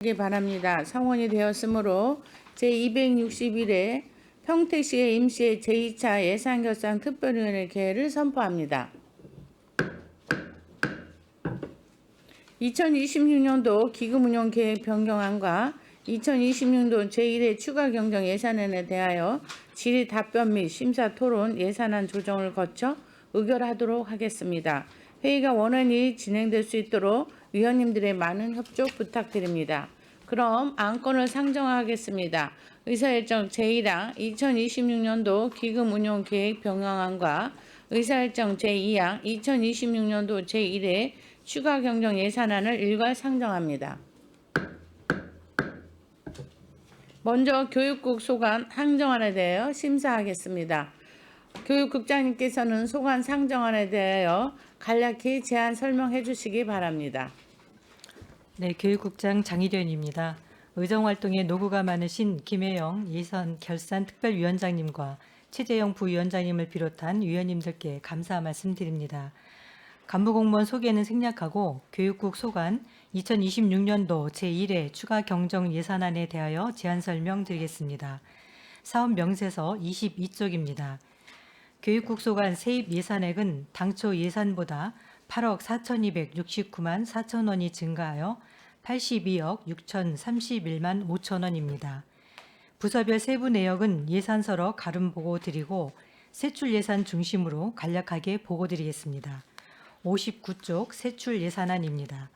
기 바랍니다. 성원이 되었으므로 제261회 평택시의 임시의 제2차 예산결산 특별위원회 개회를 선포합니다. 2026년도 기금운용계획 변경안과 2026년 제1회 추가경정 예산안에 대하여 질의 답변 및 심사 토론 예산안 조정을 거쳐 의결하도록 하겠습니다. 회의가 원활히 진행될 수 있도록 위원님들의 많은 협조 부탁드립니다. 그럼 안건을 상정하겠습니다. 의사일정 제1항 2026년도 기금운용계획 변경안과 의사일정 제2항 2026년도 제1회 추가 경정 예산안을 일괄 상정합니다. 먼저 교육국 소관 상정안에 대하여 심사하겠습니다. 교육국장님께서는 소관 상정안에 대하여 간략히 제안 설명해 주시기 바랍니다. 네, 교육국장 장희련입니다. 의정활동에 노고가 많으신 김혜영 예산 결산 특별위원장님과 최재영 부위원장님을 비롯한 위원님들께 감사 말씀드립니다. 간부공무원 소개는 생략하고 교육국 소관 2026년도 제1회 추가 경정 예산안에 대하여 제안 설명드리겠습니다. 사업 명세서 22쪽입니다. 교육국 소관 세입 예산액은 당초 예산보다 8억 4,269만 4천 원이 증가하여 82억 6,031만 5천 원입니다. 부서별 세부 내역은 예산서로 가름 보고 드리고 세출 예산 중심으로 간략하게 보고 드리겠습니다. 59쪽 세출 예산안입니다.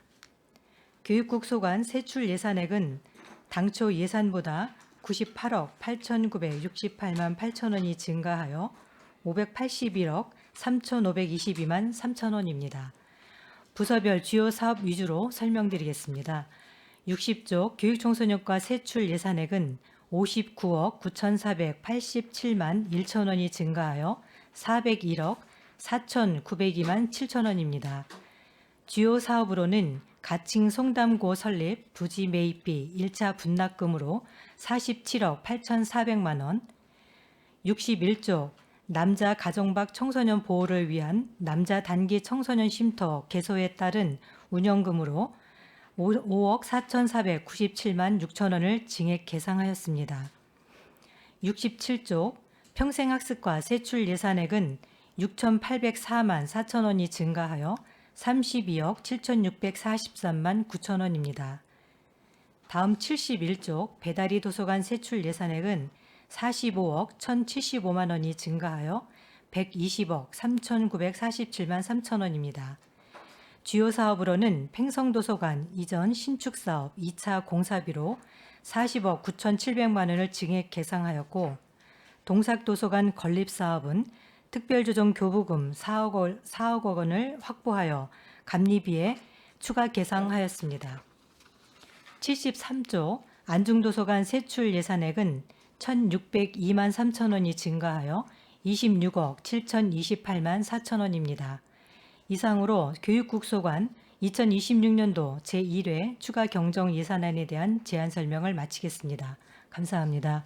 교육국 소관 세출 예산액은 당초 예산보다 98억 8,968만 8천 원이 증가하여 581억 3,522만 3천 원입니다. 부서별 주요 사업 위주로 설명드리겠습니다. 60쪽 교육청소년과 세출 예산액은 59억 9,487만 1천 원이 증가하여 401억 4,902만 7천 원입니다. 주요 사업으로는 가칭 송담고 설립 부지 매입비 1차 분납금으로 47억 8,400만 원, 61쪽 남자 가정박 청소년 보호를 위한 남자 단기 청소년 쉼터 개소에 따른 운영금으로 5억 4,497만 6천 원을 증액 계상하였습니다. 67쪽 평생학습과 세출 예산액은 6,804만 4천 원이 증가하여 32억 7,643만 9천 원입니다. 다음 71쪽 배달이 도서관 세출 예산액은 45억 1,075만 원이 증가하여 120억 3,947만 3천 원입니다. 주요 사업으로는 팽성도서관 이전 신축사업 2차 공사비로 40억 9,700만 원을 증액 계상하였고 동삭도서관 건립사업은 특별조정 교부금 4억 원을 확보하여 감리비에 추가 계상하였습니다. 73조 안중도서관 세출 예산액은 1,602만 3천 원이 증가하여 26억 7,028만 4천 원입니다. 이상으로 교육국 소관 2026년도 제1회 추가 경정 예산안에 대한 제안 설명을 마치겠습니다. 감사합니다.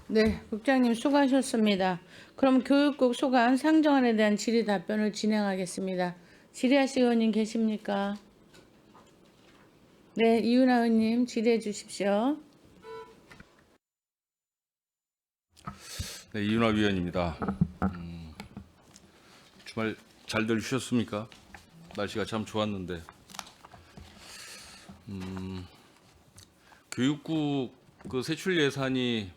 네, 국장님 수고하셨습니다. 그럼 교육국 소관 상정안에 대한 질의 답변을 진행하겠습니다. 질의하실 의원님 계십니까? 네, 이윤아 의원님 질의해 주십시오. 네, 이윤아 위원입니다. 주말 잘들 쉬었습니까? 날씨가 참 좋았는데. 교육국 그 세출 예산이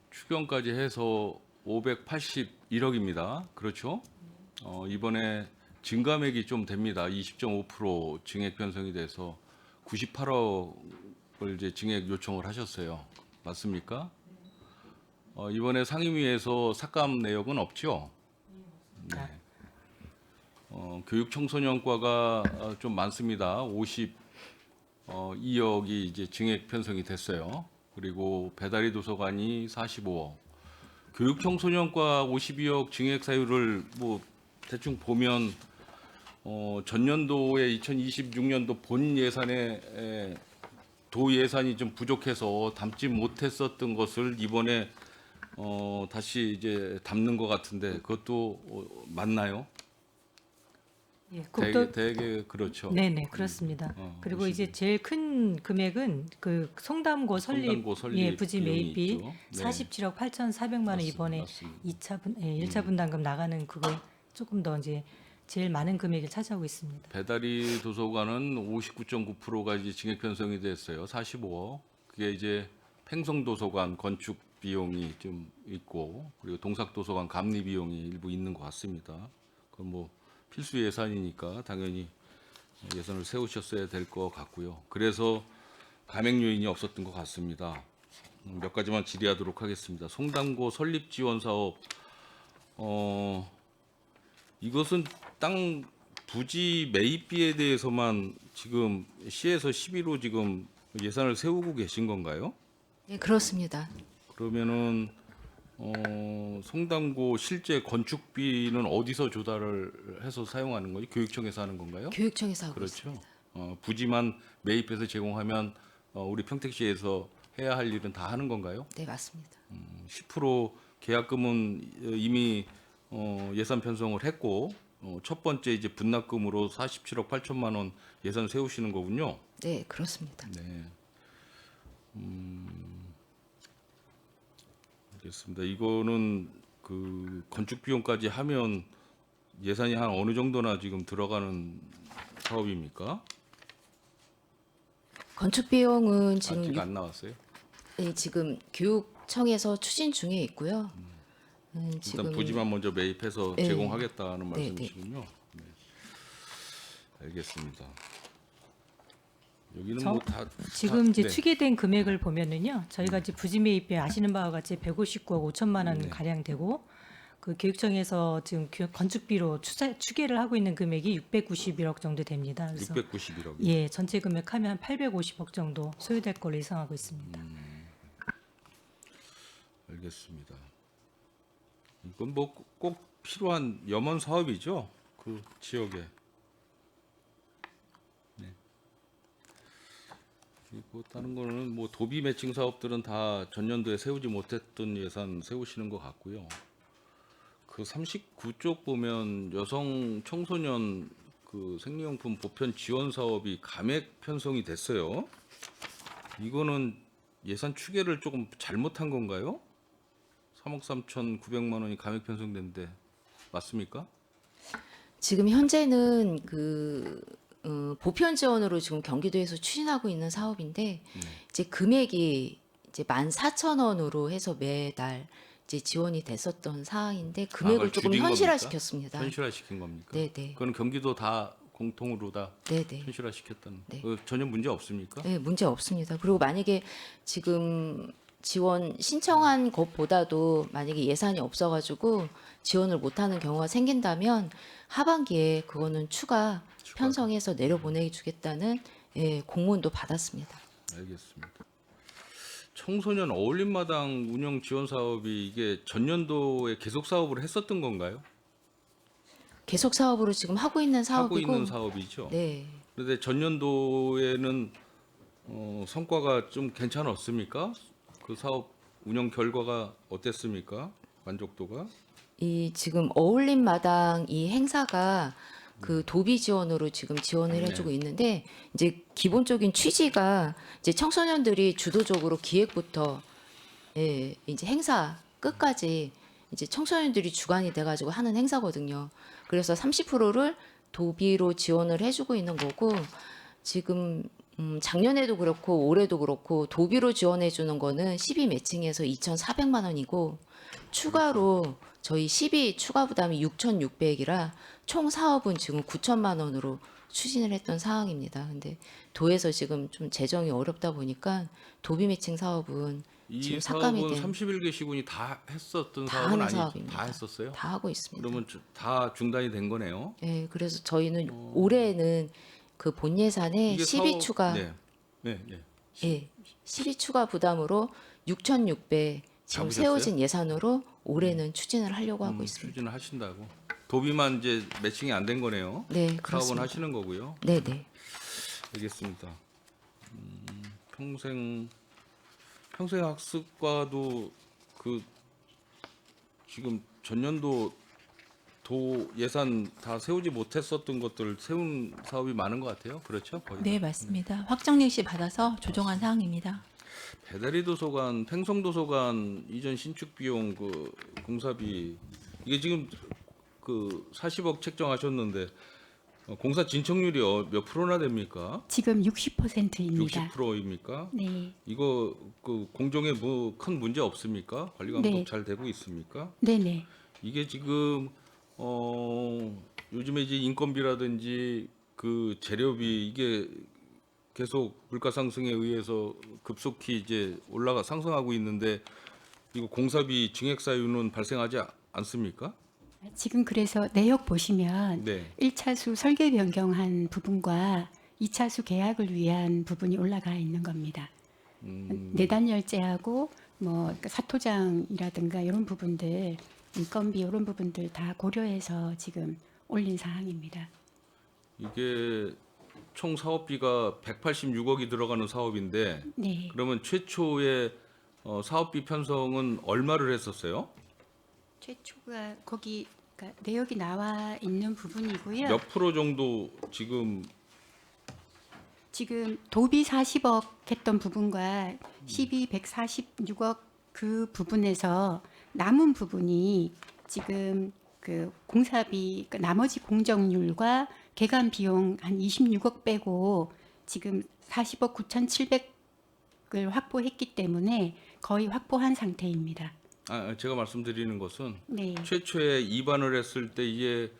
추경까지 해서 581억입니다. 그렇죠? 이번에 증감액이 좀 됩니다. 20.5% 증액 편성이 돼서 98억을 이제 증액 요청을 하셨어요. 맞습니까? 이번에 상임위에서 삭감 내역은 없죠? 네. 교육청소년과가 좀 많습니다. 52억이 이제 증액 편성이 됐어요. 그리고 배달이 도서관이 45억. 교육청소년과 52억 증액 사유를 뭐 대충 보면 전년도에 2026년도 본 예산에 도 예산이 좀 부족해서 담지 못했었던 것을 이번에 다시 이제 담는 것 같은데 그것도 맞나요? 예, 국도 대개 그렇죠. 네네 그렇습니다. 그리고 이제 제일 큰 금액은 그 송담고 설립 성당고 설립 예, 부지 비용이 매입비 있죠. 네. 47억 8,400만 원 이번에 맞습니다. 2차 분 1차 분담금 나가는 그거에 조금 더 이제 제일 많은 금액을 차지하고 있습니다. 배다리 도서관은 59.9%가 이제 증액 편성이 됐어요. 45억. 그게 이제 팽성 도서관 건축 비용이 좀 있고 그리고 동삭 도서관 감리 비용이 일부 있는 것 같습니다. 그건 뭐 필수 예산이니까 당연히 예산을 세우셨어야 될 것 같고요. 그래서 감액 요인이 없었던 것 같습니다. 몇 가지만 질의하도록 하겠습니다. 송담고 설립 지원 사업 이것은 땅 부지 매입비에 대해서만 지금 시에서 11호 지금 예산을 세우고 계신 건가요? 네, 그렇습니다. 그러면은 송담고 실제 건축비는 어디서 조달을 해서 사용하는 거지? 교육청에서 하는 건가요? 교육청에서 하고 있습니다. 그렇죠. 부지만 매입해서 제공하면 우리 평택시에서 해야 할 일은 다 하는 건가요? 네, 맞습니다. 10% 계약금은 이미 예산 편성을 했고 첫 번째 이제 분납금으로 47억 8천만 원 예산 세우시는 거군요. 네, 그렇습니다. 네. 알겠습니다. 이거는 그 건축 비용까지 하면 예산이 한 어느 정도나 지금 들어가는 사업입니까? 건축 비용은 지금 아직 안 나왔어요. 네, 지금 교육청에서 추진 중에 있고요. 일단 지금 부지만 먼저 매입해서 네. 제공하겠다는 네, 말씀이시군요. 네. 알겠습니다. 여기는 저- 뭐 다 지금 이제 네. 추계된 금액을 보면은요, 저희가 이제 부지 매입비 아시는 바와 같이 159억 5천만 원 네. 가량 되고, 그 교육청에서 지금 건축비로 추계를 하고 있는 금액이 691억 정도 됩니다. 그래서 691억. 예, 전체 금액하면 한 850억 정도 소요될 걸로 예상하고 있습니다. 알겠습니다. 이건 뭐 꼭 필요한 염원 사업이죠. 그 지역에. 네. 그리고 다른 거는 뭐 도비 매칭 사업들은 다 전년도에 세우지 못했던 예산 세우시는 것 같고요. 그 39쪽 보면 여성 청소년 그 생리용품 보편 지원 사업이 감액 편성이 됐어요. 이거는 예산 추계를 조금 잘못한 건가요? 3억 3,900만 원이 감액 편성됐는데 맞습니까? 지금 현재는 그 보편 지원으로 지금 경기도에서 추진하고 있는 사업인데 이제 금액이 이제 14,000원으로 해서 매달 이제 지원이 됐었던 사항인데 금액을 그걸 조금 줄인 현실화시켰습니다. 현실화시킨 겁니까? 네, 네. 그건 경기도 다 공통으로 다 네, 네. 현실화시켰다는. 네. 전혀 문제 없습니까? 네, 문제 없습니다. 그리고 만약에 지금 지원 신청한 것보다도 만약에 예산이 없어가지고 지원을 못하는 경우가 생긴다면 하반기에 그거는 추가 편성해서 내려보내주겠다는 예, 공문도 받았습니다. 알겠습니다. 청소년 어울림마당 운영 지원 사업이 이게 전년도에 계속 사업을 했었던 건가요? 계속 사업으로 지금 하고 있는 하고 사업이고, 있는 사업이죠. 네, 그런데 전년도에는 성과가 좀 괜찮았습니까? 그 사업 운영 결과가 어땠습니까? 만족도가? 이 지금 어울림 마당 이 행사가 그 도비 지원으로 지금 지원을 네. 해주고 있는데 이제 기본적인 취지가 이제 청소년들이 주도적으로 기획부터 예, 이제 행사 끝까지 이제 청소년들이 주관이 돼가지고 하는 행사거든요. 그래서 30%를 도비로 지원을 해주고 있는 거고 지금 작년에도 그렇고 올해도 그렇고 도비로 지원해 주는 거는 12 매칭해서 2,400만 원이고 추가로 저희 12 추가 부담이 6,600이라 총 사업은 지금 9천만 원으로 추진을 했던 사항입니다. 근데 도에서 지금 좀 재정이 어렵다 보니까 도비 매칭 사업은 이 지금 삭감이 사업은 된 31개 시군이 다 했었던 다 사업은 하는 아니죠? 사업입니다. 다 했었어요? 다 하고 있습니다. 그러면 다 중단이 된 거네요. 예, 그래서 저희는 올해는 그 본 예산에 이게 12 사업- 추가 네. 네, 네. 예, 12 추가 부담으로 6,600 지금 잡으셨어요? 세워진 예산으로 올해는 추진을 하려고 하고 있습니다. 추진을 하신다고. 도비만 이제 매칭이 안 된 거네요. 네, 사업은 그렇습니다. 하시는 거고요. 네, 네. 알겠습니다. 평생 학습과도 그 지금 전년도 도 예산 다 세우지 못했었던 것들 세운 사업이 많은 것 같아요. 그렇죠? 거의 다. 네, 맞습니다. 확정 예시 받아서 조정한 사항입니다. 배다리 도서관, 팽성 도서관 이전 신축 비용 그 공사비 이게 지금 그 40억 책정하셨는데 공사 진척률이 몇 프로나 됩니까? 지금 60%입니다. 60%입니까? 네, 이거 그 공정에 뭐 큰 문제 없습니까? 관리 감독 네. 잘 되고 있습니까? 네, 네. 이게 지금 요즘에 이제 인건비라든지 그 재료비 이게 계속 물가 상승에 의해서 급속히 이제 상승하고 있는데 이거 공사비 증액 사유는 발생하지 않습니까? 지금 그래서 내역 보시면 네. 1차수 설계 변경한 부분과 2차수 계약을 위한 부분이 올라가 있는 겁니다. 내단 열재하고 뭐 그러니까 사토장이라든가 이런 부분들, 인건비 이런 부분들 다 고려해서 지금 올린 사항입니다. 이게 총 사업비가 186억이 들어가는 사업인데 네, 그러면 최초의 사업비 편성은 얼마를 했었어요? 최초가 거기 그러니까 내역이 나와 있는 부분이고요. 몇 프로 정도 지금 지금 도비 40억 했던 부분과 시비 146억 그 부분에서 남은 부분이 지금 그 공사비 그러니까 나머지 공정률과 개간 비용 한 26억 빼고 지금 40억 9,700을 확보했기 때문에 거의 확보한 상태입니다. 제가 말씀드리는 것은 네. 최초에 입안을 했을 때 이게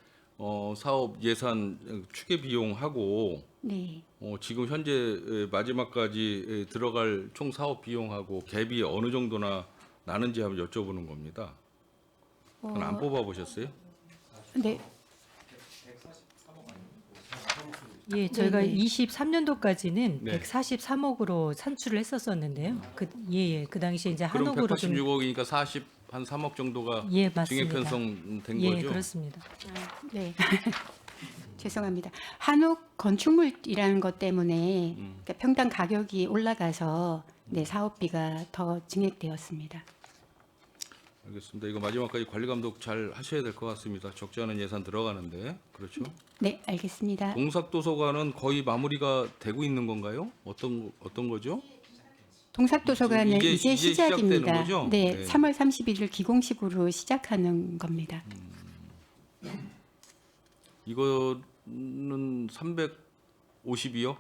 사업 예산 추계 비용하고 네. 지금 현재 마지막까지 들어갈 총 사업 비용하고 갭이 어느 정도나 나는지 한번 여쭤보는 겁니다. 그건 안 뽑아보셨어요? 네. 예, 저희가 네네. 23년도까지는 네. 143억으로 산출을 했었었는데요. 그 당시에 이제 그럼 한옥으로 좀 186억이니까 한 3억 정도가 예, 증액 맞습니다. 편성된 예, 거죠? 그렇습니다. 네. 죄송합니다. 한옥 건축물이라는 것 때문에 그러니까 평당 가격이 올라가서 네, 사업비가 더 증액되었습니다. 알겠습니다. 이거 마지막까지 관리 감독 잘 하셔야 될 것 같습니다. 적지 않은 예산 들어가는데 그렇죠? 네, 알겠습니다. 동삭도서관은 거의 마무리가 되고 있는 건가요? 어떤 거죠? 동삭도서관은 이제 이제 시작되는 시작입니다. 거죠? 네, 네. 3월 31일 기공식으로 시작하는 겁니다. 이거는 352억?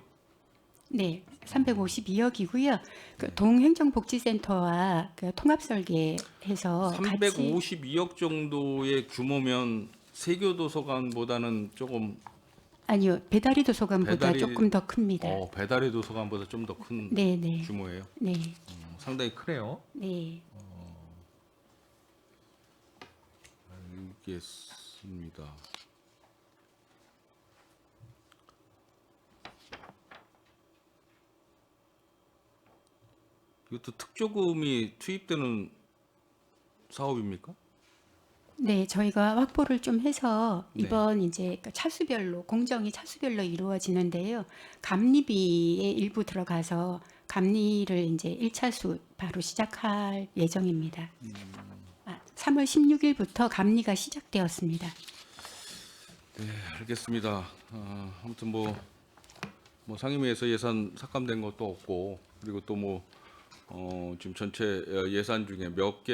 네, 352억이고요. 그 동행정복지센터와 그 통합설계해서 같이 352억 정도의 규모면 세교도서관보다는 조금 아니요, 배다리 도서관보다 배다리- 조금 더 큽니다. 배달의 도서관보다 좀 더 큰 네, 네, 규모예요. 네, 상당히 크네요. 네. 알겠습니다. 이것도 특조금이 투입되는 사업입니까? 네, 저희가 확보를 좀 해서 네. 이번 이제 그러니까 차수별로 공정이 차수별로 이루어지는데요. 감리비에 일부 들어가서 감리를 이제 1차수 바로 시작할 예정입니다. 3월 16일부터 감리가 시작되었습니다. 네, 알겠습니다. 아무튼 뭐 상임위에서 예산 삭감된 것도 없고 그리고 또 지금 전체 예산 중에 몇 개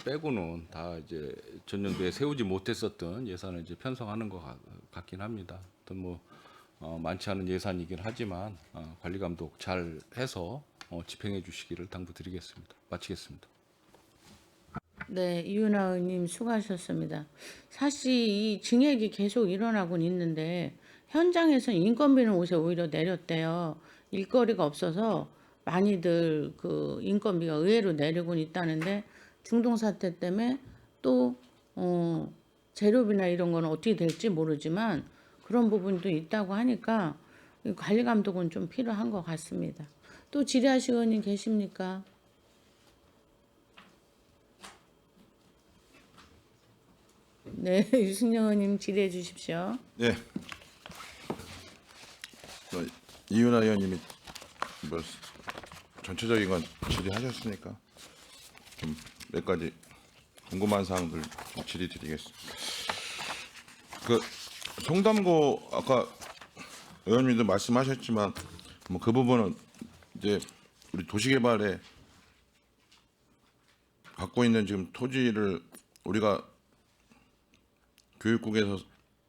빼고는 다 이제 전년도에 세우지 못했었던 예산을 이제 편성하는 것 같긴 합니다. 어떤 많지 않은 예산이긴 하지만 관리 감독 잘 해서 집행해 주시기를 당부드리겠습니다. 마치겠습니다. 네, 이윤아 의원님 수고하셨습니다. 사실 이 증액이 계속 일어나곤 있는데 현장에서 인건비는 옷에 오히려 내렸대요. 일거리가 없어서 많이들 그 인건비가 의외로 내리곤 있다는데 중동 사태 때문에 또 재료비나 이런 거는 어떻게 될지 모르지만 그런 부분도 있다고 하니까 이 관리 감독은 좀 필요한 것 같습니다. 또 질의하실 의원님 계십니까? 네, 유승영 의원님 질의해 주십시오. 예. 이윤아 의원님이 전체적인 건 질의하셨으니까 좀 몇 가지 궁금한 사항들 좀 질의드리겠습니다. 그 송담고 아까 의원님도 말씀하셨지만 뭐 그 부분은 이제 우리 도시개발에 갖고 있는 지금 토지를 우리가 교육국에서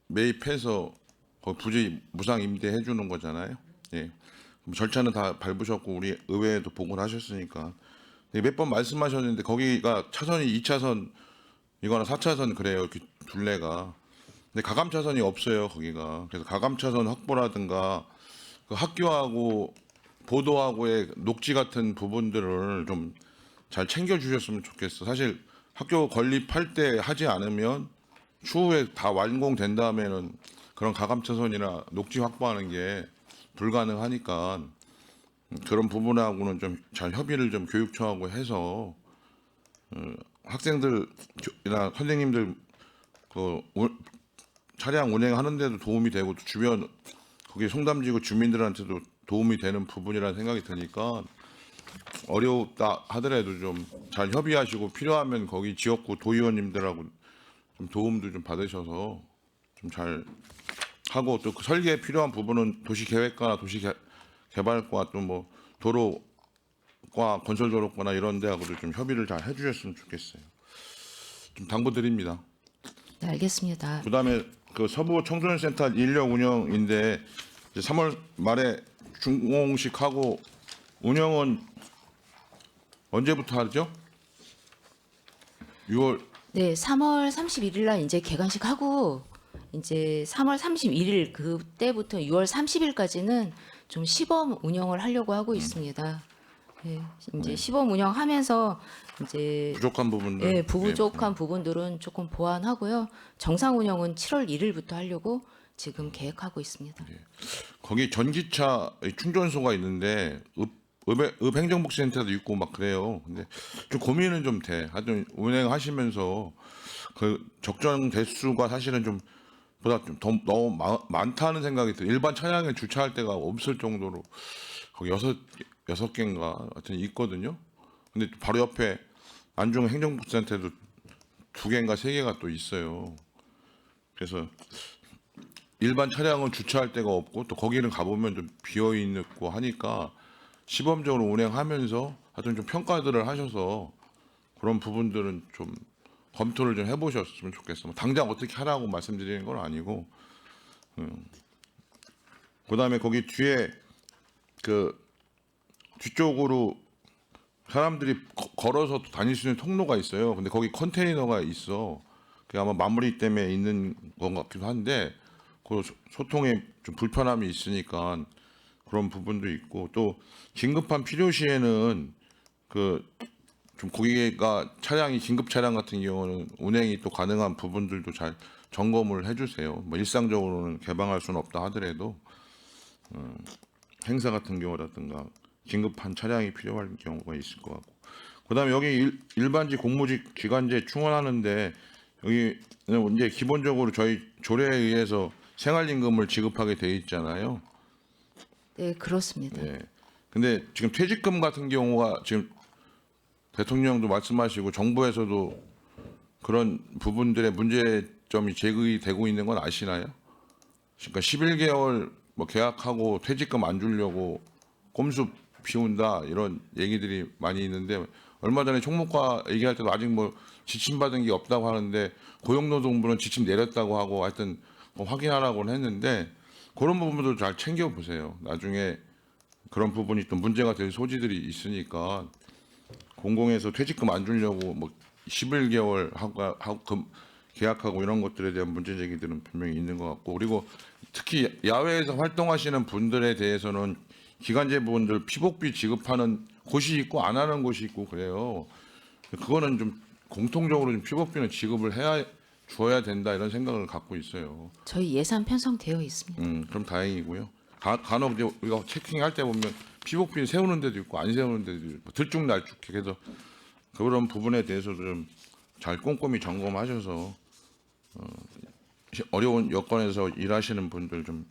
매입해서 거기 부지 무상 임대해 주는 거잖아요. 예. 그럼 절차는 다 밟으셨고 우리 의회에도 보고를 하셨으니까 몇 번 말씀하셨는데 거기가 차선이 2차선 이거나 4차선 그래요. 이렇게 둘레가. 근데 가감 차선이 없어요. 거기가. 그래서 가감 차선 확보라든가 그 학교하고 보도하고의 녹지 같은 부분들을 좀 잘 챙겨 주셨으면 좋겠어. 사실 학교 건립할 때 하지 않으면 추후에 다 완공된 다음에는 그런 가감 차선이나 녹지 확보하는 게 불가능하니까 그런 부분하고는 좀 잘 협의를 좀 교육청하고 해서 학생들이나 선생님들 그 차량 운행하는데도 도움이 되고 주변 거기 송담지구 주민들한테도 도움이 되는 부분이라는 생각이 드니까 어렵다 하더라도 좀 잘 협의하시고 필요하면 거기 지역구 도의원님들하고 좀 도움도 좀 받으셔서 좀 잘 하고 또 그 설계에 필요한 부분은 도시계획과나 도시개발과 또 뭐 도로과 건설도로과나 이런 데하고도 좀 협의를 잘 해주셨으면 좋겠어요. 좀 당부드립니다. 네, 알겠습니다. 그다음에 그 서부 청소년센터 인력 운영인데 이제 3월 말에 준공식하고 운영은 언제부터 하죠? 6월 네, 3월 31일 날 이제 개관식 하고 이제 3월 31일 그때부터 6월 30일까지는 좀 시범 운영을 하려고 하고 있습니다. 예, 이제 시범 운영하면서 이제 부족한 부분들. 예, 부족한 부분들은 조금 보완하고요. 정상 운영은 7월 1일부터 하려고 지금 계획하고 있습니다. 거기 전기차 충전소가 있는데 읍 행정복지센터도 있고 막 그래요. 근데 좀 고민은 좀 돼. 하여튼 운행하시면서 그 적정 대수가 사실은 좀 보다 좀 너무 많다는 생각이 들어요. 일반 차량에 주차할 데가 없을 정도로 거기 여섯 개인가 하여튼 있거든요. 근데 바로 옆에 안중 행정복지센터도 2개인가 3개가 또 있어요. 그래서 일반 차량은 주차할 데가 없고 또 거기는 가보면 좀 비어 있고 하니까 시범적으로 운행하면서 하여튼 좀 평가들을 하셔서 그런 부분들은 좀 검토를 좀 해보셨으면 좋겠어요. 당장 어떻게 하라고 말씀드리는 건 아니고, 그다음에 거기 뒤에 그 뒤쪽으로 사람들이 걸어서 다닐 수 있는 통로가 있어요. 근데 거기 컨테이너가 있어. 그게 아마 마무리 때문에 있는 것 같기도 한데, 그 소통에 좀 불편함이 있으니까 그런 부분도 있고 또 긴급한 필요 시에는 그 좀 거기가 차량이 긴급 차량 같은 경우는 운행이 또 가능한 부분들도 잘 점검을 해주세요. 뭐 일상적으로는 개방할 수는 없다 하더라도 행사 같은 경우라든가 긴급한 차량이 필요할 경우가 있을 것 같고. 그다음에 여기 일반직 공무직 기간제 충원하는데 여기 이제 기본적으로 저희 조례에 의해서 생활임금을 지급하게 돼 있잖아요. 네, 그렇습니다. 예. 근데 지금 퇴직금 같은 경우가 지금 대통령도 말씀하시고 정부에서도 그런 부분들의 문제점이 제기되고 있는 건 아시나요? 그러니까 11개월 뭐 계약하고 퇴직금 안 주려고 꼼수 피운다 이런 얘기들이 많이 있는데 얼마 전에 총무과 얘기할 때도 아직 뭐 지침 받은 게 없다고 하는데 고용노동부는 지침 내렸다고 하고 하여튼 뭐 확인하라고는 했는데 그런 부분도 잘 챙겨 보세요. 나중에 그런 부분이 또 문제가 될 소지들이 있으니까 공공에서 퇴직금 안 주려고 뭐 11개월 하고 계약하고 이런 것들에 대한 문제 제기들은 분명히 있는 것 같고 그리고 특히 야외에서 활동하시는 분들에 대해서는 기간제 부분들 피복비 지급하는 곳이 있고 안 하는 곳이 있고 그래요. 그거는 좀 공통적으로 좀 피복비는 지급을 줘야 된다 이런 생각을 갖고 있어요. 저희 예산 편성되어 있습니다. 그럼 다행이고요. 간혹 이제 우리가 체킹할 때 보면 피복비 세우는 데도 있고 안 세우는 데도 있고 들쭉날쭉해. 그래서 그런 부분에 대해서도 좀 잘 꼼꼼히 점검하셔서 어려운 여건에서 일하시는 분들 좀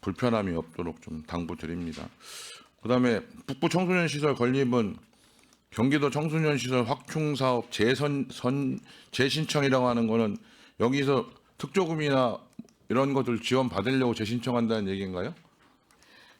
불편함이 없도록 좀 당부드립니다. 그다음에 북부 청소년 시설 건립은 경기도 청소년 시설 확충 사업 재신청이라고 하는 거는 여기서 특조금이나 이런 것들 지원 받으려고 재신청한다는 얘기인가요?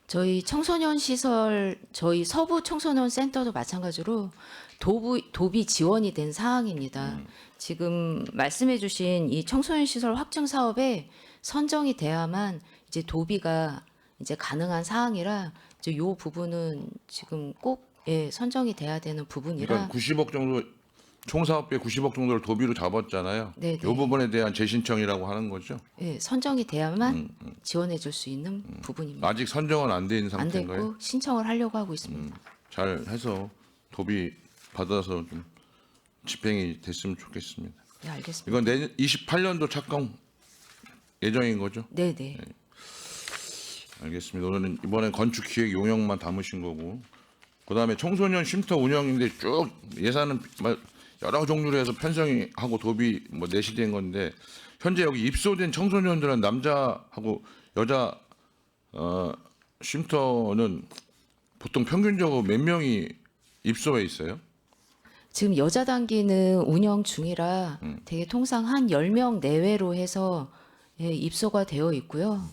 저희 청소년 시설, 저희 서부 청소년 센터도 마찬가지로 도비 지원이 된 사항입니다. 지금 말씀해주신 이 청소년 시설 확충 사업에 선정이 돼야만 이제 도비가 이제 가능한 사항이라 이제 요 부분은 지금 꼭 선정이 돼야 되는 부분이라. 그러니까 90억 정도 총 사업비 90억 정도를 도비로 잡았잖아요. 네, 이 네. 부분에 대한 재신청이라고 하는 거죠. 예, 선정이 돼야만 지원해줄 수 있는 부분입니다. 아직 선정은 안 돼 있는 안 상태인가요? 됐고 신청을 하려고 하고 있습니다. 잘 해서 도비 받아서 좀 집행이 됐으면 좋겠습니다. 네, 알겠습니다. 이건 내년 28년도 착공 예정인 거죠? 네, 네. 알겠습니다. 오늘은 이번엔 건축 기획 용역만 담으신 거고, 그다음에 청소년 쉼터 운영인데 쭉 예산은 여러 종류로 해서 편성이 하고 도비 뭐 내시된 건데 현재 여기 입소된 청소년들은 남자하고 여자 쉼터는 보통 평균적으로 몇 명이 입소해 있어요? 지금 여자 단기는 운영 중이라 되게 통상 한 10명 내외로 해서 입소가 되어 있고요.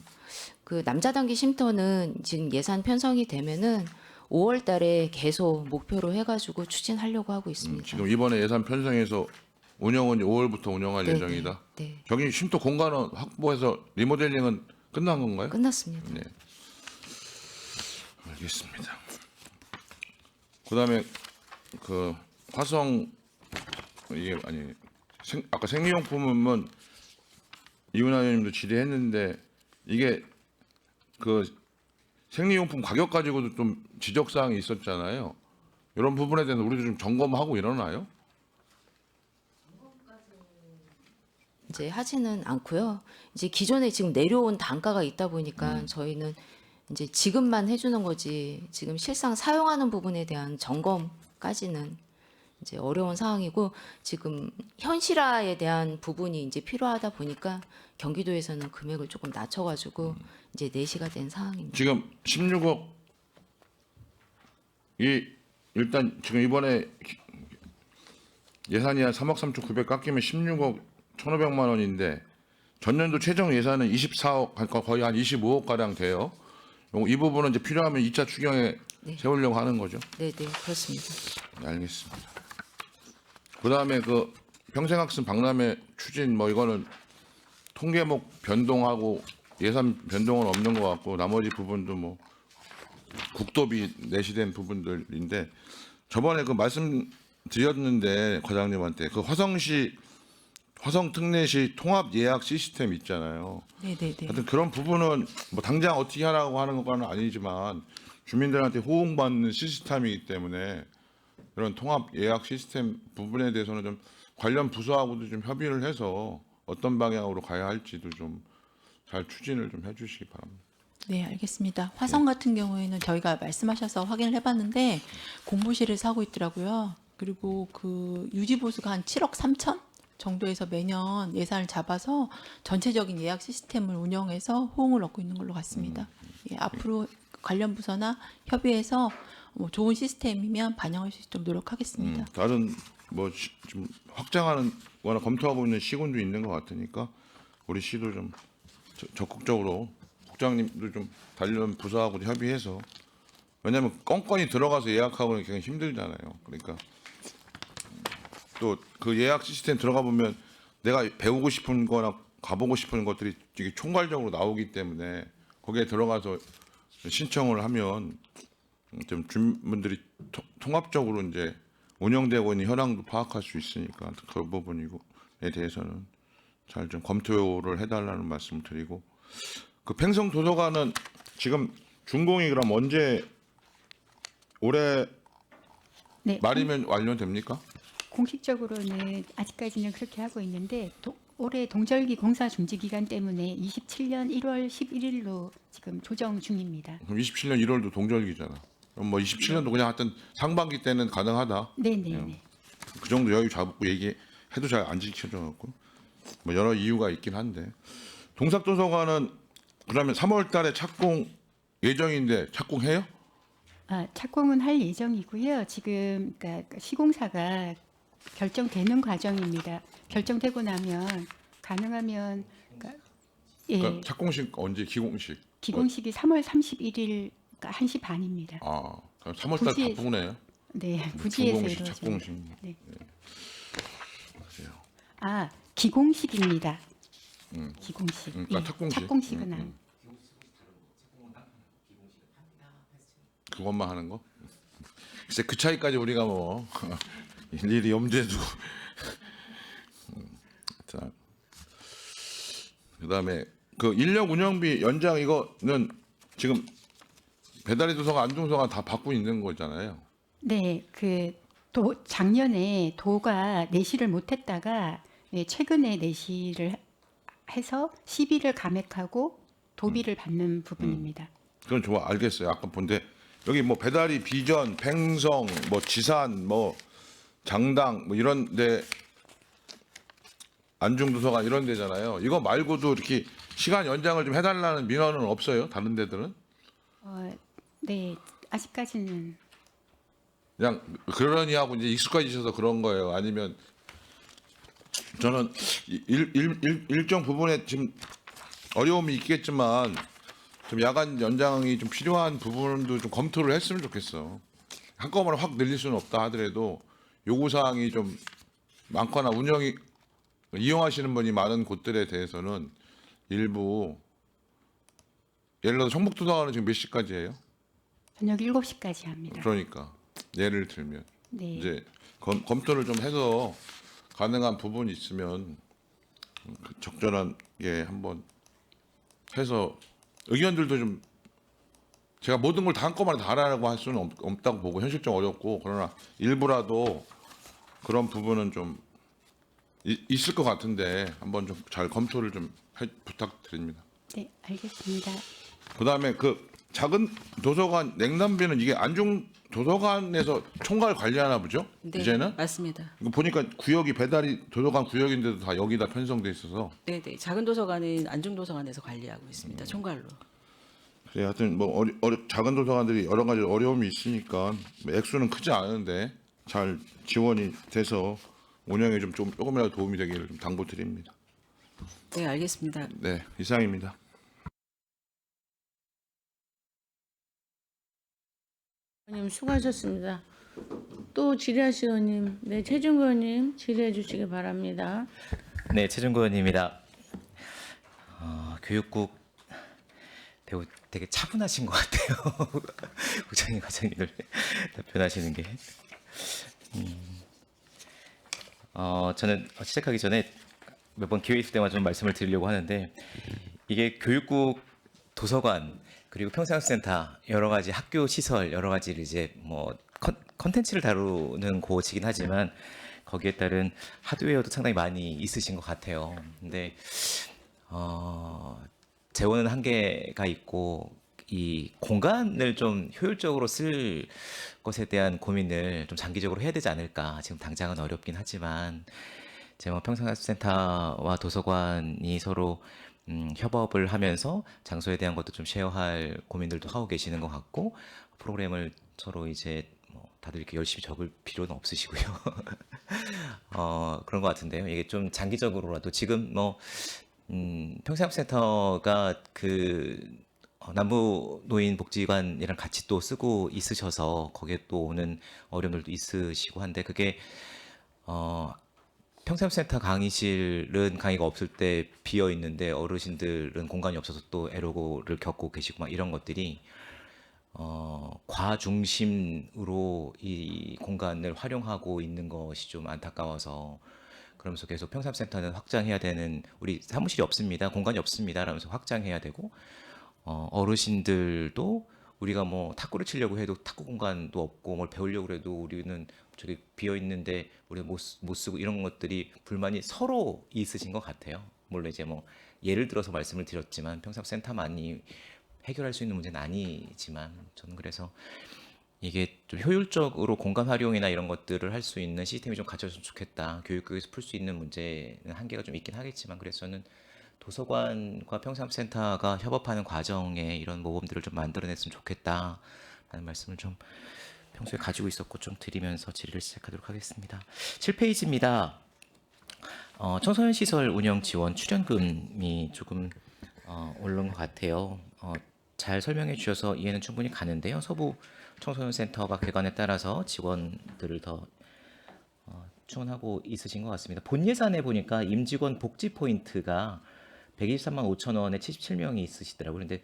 그 남자 단기 쉼터는 지금 예산 편성이 되면은 5월 달에 계속 목표로 해가지고 추진하려고 하고 있습니다. 지금 이번에 예산 편성해서 운영은 5월부터 운영할 네, 예정이다. 네. 저기 쉼터 공간은 확보해서 리모델링은 끝난 건가요? 끝났습니다. 네. 알겠습니다. 그다음에 그 화성 이게 아니 아까 생리용품은 이은하 의원님도 질의했는데 이게 그 생리용품 가격 가지고도 좀 지적 사항이 있었잖아요. 이런 부분에 대해서 우리도 좀 점검하고 이러나요? 이제 하지는 않고요. 이제 기존에 지금 내려온 단가가 있다 보니까 저희는 이제 지급만 해주는 거지 지금 실상 사용하는 부분에 대한 점검까지는 이제 어려운 상황이고 지금 현실화에 대한 부분이 이제 필요하다 보니까 경기도에서는 금액을 조금 낮춰가지고 이제 내시가 된 상황입니다. 지금 16억 이 일단 지금 이번에 예산이 한 3억 3,900 깎이면 16억 1,500만 원인데 전년도 최종 예산은 24억 그러니까 거의 한 25억 가량 돼요. 이 부분은 이제 필요하면 2차 추경에 네. 세우려고 하는 거죠. 네, 네, 그렇습니다. 네, 알겠습니다. 그다음에 그 평생학습 박람회 추진 뭐 이거는 통계목 변동하고 예산 변동은 없는 것 같고 나머지 부분도 뭐 국도비 내시된 부분들인데 저번에 그 말씀드렸는데 과장님한테 그 화성시 화성 특례시 통합 예약 시스템 있잖아요. 네, 네, 네. 하여튼 그런 부분은 뭐 당장 어떻게 하라고 하는 것과는 아니지만 주민들한테 호응받는 시스템이기 때문에 그런 통합 예약 시스템 부분에 대해서는 좀 관련 부서하고도 좀 협의를 해서 어떤 방향으로 가야 할지도 좀 잘 추진을 좀 해주시기 바랍니다. 네, 알겠습니다. 화성 같은 경우에는 저희가 말씀하셔서 확인을 해봤는데 공부실을 사고 있더라고요. 그리고 그 유지보수가 한 7억 3천 정도에서 매년 예산을 잡아서 전체적인 예약 시스템을 운영해서 호응을 얻고 있는 걸로 같습니다. 예, 앞으로 관련 부서나 협의해서 뭐 좋은 시스템이면 반영할 수 있도록 노력하겠습니다. 다른 뭐 좀 확장하는 거나 검토하고 있는 시군도 있는 것 같으니까 우리 시도 좀 적극적으로 국장님도 좀 관련 부서하고 협의해서 왜냐하면 건건이 들어가서 예약하고는 굉장히 힘들잖아요. 그러니까 또 그 예약 시스템 들어가 보면 내가 배우고 싶은 거나 가보고 싶은 것들이 되게 총괄적으로 나오기 때문에 거기에 들어가서 신청을 하면 좀 주민분들이 통합적으로 이제 운영되고 있는 현황도 파악할 수 있으니까 그 부분에 대해서는 잘 좀 검토를 해달라는 말씀을 드리고 그 팽성 도서관은 지금 준공이 그럼 언제 올해 네, 말이면 완료됩니까? 공식적으로는 아직까지는 그렇게 하고 있는데 올해 동절기 공사 중지 기간 때문에 27년 1월 11일로 지금 조정 중입니다. 그럼 27년 1월도 동절기잖아. 그럼 뭐 27년도 그냥 하여튼 상반기 때는 가능하다. 네, 네, 네. 그 정도 여유 잡고 얘기해도 잘 안 지켜져 갖고 뭐 여러 이유가 있긴 한데 동작도서관은 그러면 3월 달에 착공 예정인데 착공해요? 착공은 할 예정이고요. 지금 그러니까 시공사가 결정되는 과정입니다. 결정되고 나면 가능하면 그러니까, 예, 그러니까 착공식 언제 기공식? 기공식이 3월 31일 1시 반입니다. 그럼 3월달 부지에- 바쁘네요. 네, 부지에서 준공식, 이루어집니다. 착공식. 네. 그래요. 기공식입니다. 기공식. 그러니까 예, 착공식. 착공식은 안. 그것만 하는 거? 글쎄 그 차이까지 우리가 뭐 일일이 염두에 두고. 자, 그다음에 그 인력 운영비 연장 이거는 지금 배달의 도서관, 안중도서관 다 받고 있는 거잖아요. 네, 작년에 도가 내시를 못했다가 최근에 내시를 해서 시비를 감액하고 도비를 받는 부분입니다. 그건 좋아 알겠어요. 아까 본데 여기 뭐 배달이 비전, 팽성, 뭐 지산, 뭐 장당 뭐 이런데 안중도서관 이런 데잖아요. 이거 말고도 이렇게 시간 연장을 좀 해달라는 민원은 없어요? 다른 데들은? 네, 아직까지는 그냥 그러니 하고 이제 익숙해지셔서 그런 거예요. 아니면 저는 일정 부분에 지금 어려움이 있겠지만 좀 야간 연장이 좀 필요한 부분도 좀 검토를 했으면 좋겠어. 한꺼번에 확 늘릴 수는 없다 하더라도 요구 사항이 좀 많거나 운영이 이용하시는 분이 많은 곳들에 대해서는 일부 예를 들어서 성북도서관은 지금 몇 시까지예요? 저녁 7시까지 합니다. 그러니까 예를 들면 네, 이제 검토를 좀 해서 가능한 부분이 있으면 그 적절하게 한번 해서 의견들도 좀 제가 모든 걸 다 한꺼번에 다 하라고 할 수는 없다고 보고 현실적 어렵고 그러나 일부라도 그런 부분은 좀 있을 것 같은데 한번 좀 잘 검토를 좀 부탁드립니다. 네, 알겠습니다. 그다음에 그 작은 도서관 냉담비는 이게 안중 도서관에서 총괄 관리하나 보죠? 네, 이제는 맞습니다. 이거 보니까 구역이 배달이 도서관 구역인데도 다 여기다 편성돼 있어서 네, 네. 작은 도서관은 안중도서관에서 관리하고 있습니다. 총괄로. 그래 하여튼 뭐 작은 도서관들이 여러 가지 어려움이 있으니까 뭐 액수는 크지 않은데 잘 지원이 돼서 운영에 좀 조금이라도 도움이 되기를 좀 당부드립니다. 네, 알겠습니다. 네, 이상입니다. 의원님 수고하셨습니다. 또 질의하실 의원님, 네, 최준구 의원님 질의해 주시기 바랍니다. 네, 최준구 의원입니다. 교육국 배우 되게 차분하신 것 같아요. 국장님, 과장님들 답변하시는 게. 저는 시작하기 전에 매번 기회 있을 때마다 좀 말씀을 드리려고 하는데 이게 교육국 도서관 그리고 평생학센터 여러 가지 학교 시설 여러 가지를 이제 뭐 컨텐츠를 다루는 곳이긴 하지만 거기에 따른 하드웨어도 상당히 많이 있으신 것 같아요. 근데 재원은 한계가 있고 이 공간을 좀 효율적으로 쓸 것에 대한 고민을 좀 장기적으로 해야 되지 않을까. 지금 당장은 어렵긴 하지만 제가 평생학센터와 도서관이 서로 협업을 하면서 장소에 대한 것도 좀 쉐어할 고민들도 하고 계시는 것 같고 프로그램을 서로 이제 뭐 다들 이렇게 열심히 적을 필요는 없으시고요. 그런 것 같은데요. 이게 좀 장기적으로라도 지금 뭐 평생학센터가 그 남부노인복지관이랑 같이 또 쓰고 있으셔서 거기에 또 오는 어려움들도 있으시고 한데 그게 평생센터 강의실은 강의가 없을 때 비어 있는데 어르신들은 공간이 없어서 또 애로를 겪고 계시고 막 이런 것들이 과중심으로 이 공간을 활용하고 있는 것이 좀 안타까워서 그러면서 계속 평생센터는 확장해야 되는 우리 사무실이 없습니다. 공간이 없습니다. 라면서 확장해야 되고 어르신들도 우리가 뭐 탁구를 치려고 해도 탁구 공간도 없고 뭘 배우려고 해도 우리는 저기 비어 있는데 우리가 못 쓰고 이런 것들이 불만이 서로 있으신 것 같아요. 물론 이제 뭐 예를 들어서 말씀을 드렸지만 평생센터만이 해결할 수 있는 문제는 아니지만 저는 그래서 이게 좀 효율적으로 공간 활용이나 이런 것들을 할 수 있는 시스템이 좀 갖춰졌으면 좋겠다. 교육국에서 풀 수 있는 문제는 한계가 좀 있긴 하겠지만 그래서 저는 도서관과 평생센터가 협업하는 과정에 이런 모범들을 좀 만들어냈으면 좋겠다. 하는 말씀을 좀 평소에 가지고 있었고 좀 드리면서 질의를 시작하도록 하겠습니다. 7페이지입니다. 청소년 시설 운영 지원 출연금이 조금 오른 것 같아요. 잘 설명해 주셔서 이해는 충분히 가는데요. 서부 청소년 센터가 개관에 따라서 직원들을 더 충원하고 있으신 것 같습니다. 본 예산에 보니까 임직원 복지 포인트가 123만 5천 원에 77명이 있으시더라고요. 그런데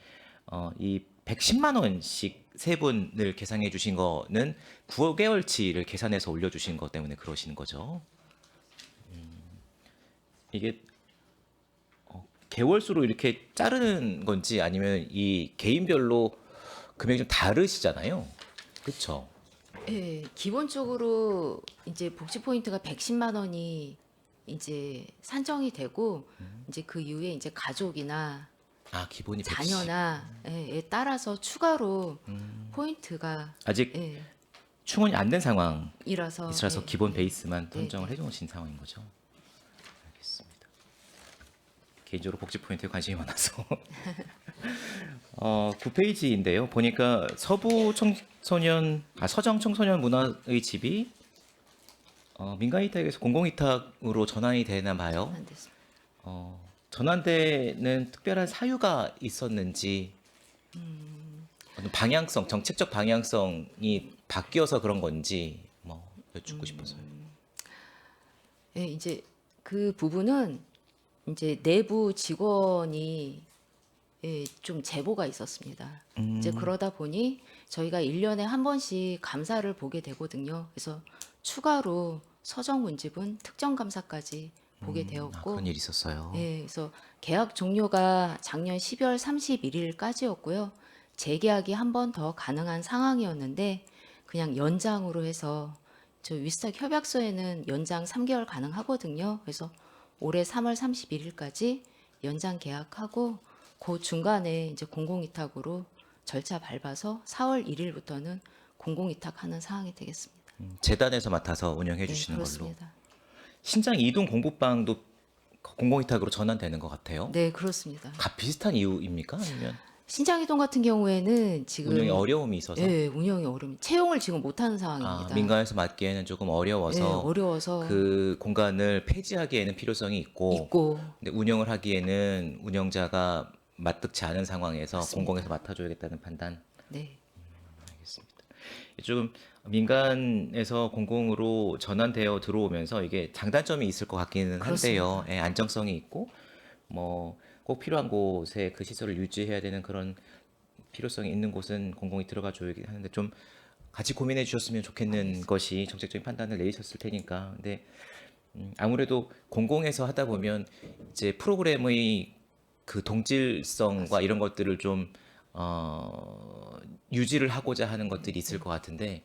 이 110만 원씩 세 분을 계산해 주신 거는 9개월치를 계산해서 올려주신 것 때문에 그러시는 거죠. 이게 개월수로 이렇게 자르는 건지 아니면 이 개인별로 금액이 좀 다르시잖아요. 그렇죠? 예, 기본적으로 이제 복지 포인트가 110만 원이 이제 산정이 되고 이제 그 이후에 이제 가족이나 기본이 110. 자녀나 에 따라서 추가로 포인트가 아직 예, 충원이 안 된 상황이라서 이라서 예, 기본 베이스만 네, 선정을 네. 해주신 상황인 거죠. 알겠습니다. 개인적으로 복지 포인트에 관심이 많아서 9페이지인데요. 보니까 서정 청소년 문화의 집이 민간위탁에서 공공위탁으로 전환이 되나 봐요. 안 됐습니다. 전환되는 특별한 사유가 있었는지 어떤 방향성, 정책적 방향성이 바뀌어서 그런 건지 뭐 여쭙고 싶어서요. 예, 이제 그 부분은 이제 내부 직원이 예, 좀 제보가 있었습니다. 이제 그러다 보니 저희가 1년에 한 번씩 감사를 보게 되거든요. 그래서 추가로 서정 문집은 특정 감사까지 보게 되었고 그런 일이 있었어요. 예, 그래서 계약 종료가 작년 12월 31일까지였고요. 재계약이 한 번 더 가능한 상황이었는데 그냥 연장으로 해서 저 위스탁 협약서에는 연장 3개월 가능하거든요. 그래서 올해 3월 31일까지 연장 계약하고 그 중간에 이제 공공위탁으로 절차 밟아서 4월 1일부터는 공공위탁하는 상황이 되겠습니다. 재단에서 맡아서 운영해 네, 주시는 걸로. 그렇습니다. 신장 이동 공부방도 공공위탁으로 전환되는 것 같아요. 네, 그렇습니다. 비슷한 이유입니까? 아니면 신장이동 같은 경우에는 지금 운영에 어려움이 있어서 예, 운영이 어려움. 채용을 지금 못하는 상황입니다. 민간에서 맡기에는 조금 예, 어려워서 어려워서 그 공간을 폐지하기에는 필요성이 있고 근데 운영을 하기에는 운영자가 마땅치 않은 상황에서 맞습니다. 공공에서 맡아줘야겠다는 판단. 네, 알겠습니다. 좀 민간에서 공공으로 전환되어 들어오면서 이게 장단점이 있을 것 같기는 한데요. 그렇습니다. 예, 안정성이 있고 뭐 꼭 필요한 곳에 그 시설을 유지해야 되는 그런 필요성이 있는 곳은 공공이 들어가 줘야 하는데 좀 같이 고민해 주셨으면 좋겠는 것이 정책적인 판단을 내리셨을 테니까. 근데 아무래도 공공에서 하다 보면 이제 프로그램의 그 동질성과 이런 것들을 좀 유지를 하고자 하는 것들이 있을 것 같은데